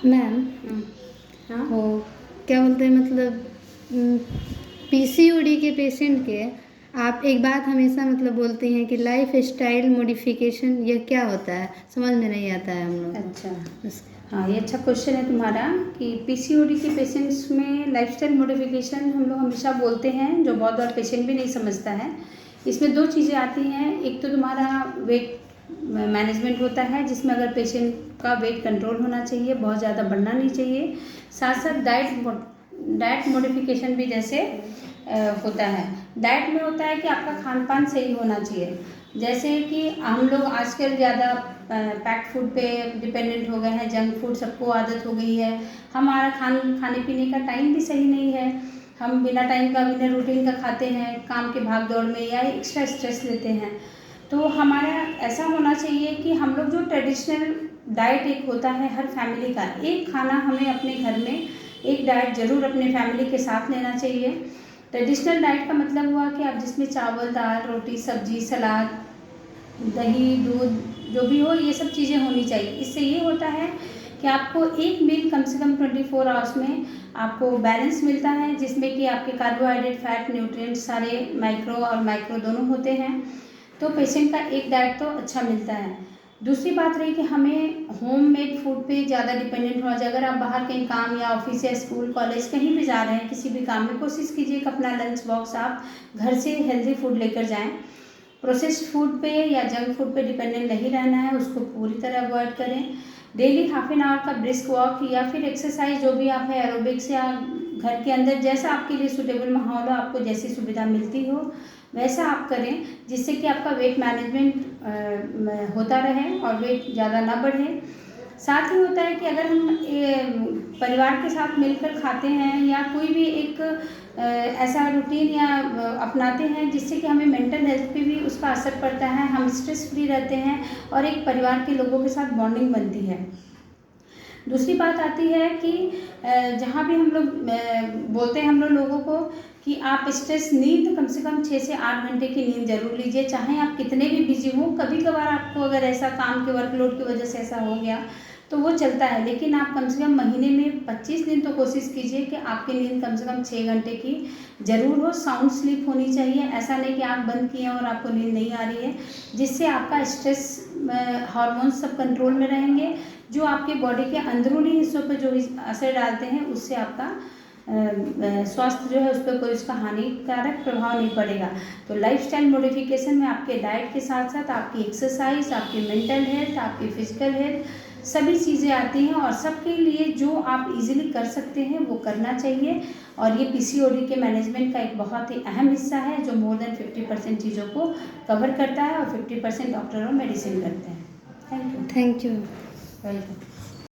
Ma'am, हाँ वो क्या बोलते हैं मतलब पीसीओडी के पेशेंट के आप एक बात हमेशा मतलब बोलती हैं कि लाइफ स्टाइल मॉडिफिकेशन, यह क्या होता है? समझ में नहीं आता है हम लोग को। अच्छा। हाँ, ये अच्छा क्वेश्चन है तुम्हारा कि पीसीओडी के पेशेंट्स में लाइफस्टाइल मॉडिफिकेशन हम लोग हमेशा बोलते हैं, जो बहुत बार पेशेंट भी नहीं समझता है। इसमें दो चीज़ें आती हैं। एक तो तुम्हारा वेट मैनेजमेंट होता है, जिसमें अगर पेशेंट का वेट कंट्रोल होना चाहिए, बहुत ज़्यादा बढ़ना नहीं चाहिए। साथ साथ डाइट मॉडिफिकेशन भी जैसे होता है। डाइट में होता है कि आपका खान पान सही होना चाहिए। जैसे कि हम लोग आजकल ज़्यादा पैक्ड फूड पे डिपेंडेंट हो गए हैं, जंक फूड सबको आदत हो गई है। हमारा खाने पीने का टाइम भी सही नहीं है। हम बिना टाइम का, बिना रूटीन का खाते हैं, काम के भाग दौड़ में या एक्स्ट्रा स्ट्रेस लेते हैं। तो हमारा ऐसा होना चाहिए कि हम लोग जो ट्रेडिशनल डाइट एक होता है हर फैमिली का, एक खाना हमें अपने घर में एक डाइट ज़रूर अपने फैमिली के साथ लेना चाहिए। ट्रेडिशनल डाइट का मतलब हुआ कि आप जिसमें चावल, दाल, रोटी, सब्जी, सलाद, दही, दूध जो भी हो, ये सब चीज़ें होनी चाहिए। इससे ये होता है कि आपको एक मील कम से कम 24 आवर्स में आपको बैलेंस मिलता है, जिसमें कि आपके कार्बोहाइड्रेट, फैट, न्यूट्रिएंट्स सारे माइक्रो और माइक्रो दोनों होते हैं। तो पेशेंट का एक डाइट तो अच्छा मिलता है। दूसरी बात रही कि हमें होममेड फूड पे ज़्यादा डिपेंडेंट होना चाहिए। अगर आप बाहर कहीं काम या ऑफिस या स्कूल, कॉलेज कहीं भी जा रहे हैं, किसी भी काम में, कोशिश कीजिए कि अपना लंच बॉक्स आप घर से हेल्दी फूड लेकर जाएं। प्रोसेस्ड फूड पे या जंक फूड पे डिपेंडेंट नहीं रहना है, उसको पूरी तरह अवॉइड करें। डेली हाफ एन आवर का ब्रिस्क वॉक या फिर एक्सरसाइज, जो भी आप है, एरोबिक्स या घर के अंदर जैसा आपके लिए सूटेबल माहौल हो, आपको जैसी सुविधा मिलती हो वैसा आप करें, जिससे कि आपका वेट मैनेजमेंट होता रहे और वेट ज़्यादा ना बढ़े। साथ ही होता है कि अगर हम परिवार के साथ मिलकर खाते हैं या कोई भी एक ऐसा रूटीन या अपनाते हैं जिससे कि हमें मेंटल हेल्थ पे भी उसका असर पड़ता है, हम स्ट्रेस फ्री रहते हैं और एक परिवार के लोगों के साथ बॉन्डिंग बनती है। दूसरी बात आती है कि जहाँ भी हम लोग बोलते हैं हम लोगों को कि आप स्ट्रेस नींद कम से कम 6 से 8 घंटे की नींद जरूर लीजिए। चाहे आप कितने भी बिजी हो, कभी कभार आपको अगर ऐसा काम के वर्कलोड की वजह से ऐसा हो गया तो वो चलता है, लेकिन आप कम से कम महीने में 25 दिन तो कोशिश कीजिए कि आपकी नींद कम से कम 6 घंटे की जरूर हो। साउंड स्लीप होनी चाहिए। ऐसा नहीं कि आँख बंद किए और आपको नींद नहीं आ रही है, जिससे आपका स्ट्रेस हार्मोन्स सब कंट्रोल में रहेंगे, जो आपके बॉडी के अंदरूनी हिस्सों पर जो असर डालते हैं, उससे आपका स्वास्थ्य जो है उस पर कोई उसका हानिकारक प्रभाव नहीं पड़ेगा। तो लाइफस्टाइल मॉडिफिकेशन में आपके डाइट के साथ साथ आपकी एक्सरसाइज, आपकी मेंटल हेल्थ, आपकी फिजिकल हेल्थ, सभी चीज़ें आती हैं और सबके लिए जो आप इजीली कर सकते हैं वो करना चाहिए। और ये पीसीओडी के मैनेजमेंट का एक बहुत ही अहम हिस्सा है, जो मोर देन 50% चीज़ों को कवर करता है और 50% डॉक्टर और मेडिसिन करते हैं। Thank you. Thank you. Welcome.